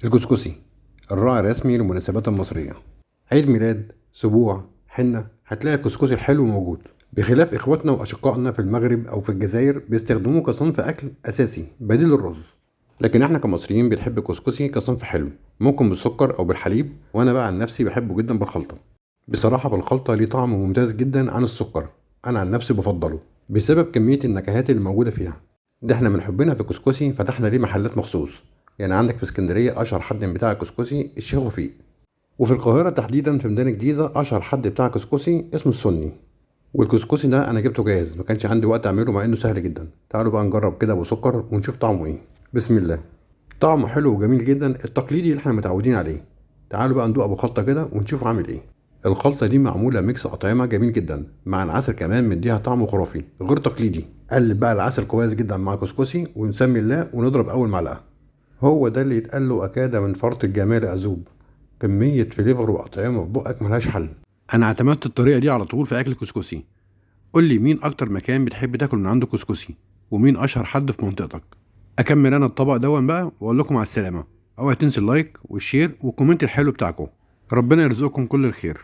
الكسكسي الراعي الرسمي للمناسبات المصرية. عيد ميلاد، سبوع، حنة، هتلاقي الكسكسي الحلو موجود، بخلاف إخواتنا وأشقائنا في المغرب أو في الجزائر بيستخدموه كصنف أكل أساسي بديل الرز. لكن احنا كمصريين بنحب الكسكسي كصنف حلو، ممكن بالسكر أو بالحليب، وأنا بقى عن نفسي بحبه جدا بالخلطة. بصراحة بالخلطة ليه طعم ممتاز جدا عن السكر، أنا عن نفسي بفضله بسبب كمية النكهات اللي موجودة فيها. ده احنا من حبنا في الكسكسي فتحنا ليه محلات مخصوص، يعني عندك في اسكندرية أشهر حد بتاع الكسكسي الشيخ وفيق، وفي القاهرة تحديدا في ميدان الجيزة أشهر حد بتاع كسكسي اسمه السني. والكسكسي ده أنا جبته جاهز، ما كانش عندي وقت أعمله مع إنه سهل جدا. تعالوا بقى نجرب كده أبو سكر ونشوف طعمه إيه. بسم الله. طعمه حلو وجميل جدا، التقليدي اللي احنا متعودين عليه. تعالوا بقى ندوق أبو خلطة كده ونشوف عامل إيه. الخلطة دي معمولة ميكس أطعمة جميل جدا، مع العسل كمان مديها طعم خرافي غير تقليدي. قلب بقى العسل كويس جدا مع كسكسي ونسمي الله ونضرب أول معلقة. هو ده اللي يتقال له أكاد من فرط الجمال أذوب. كمية فليفر وأطعمة في بقك ملهاش حل. أنا اعتمدت الطريقة دي على طول في أكل الكسكسي. قول لي مين أكتر مكان بتحب تاكل من عنده كسكسي، ومين أشهر حد في منطقتك. أكمل أنا الطبق دون بقى وأقول لكم على السلامة. أوعى تنسوا اللايك والشير والكومنت الحلو بتاعكم. ربنا يرزقكم كل الخير.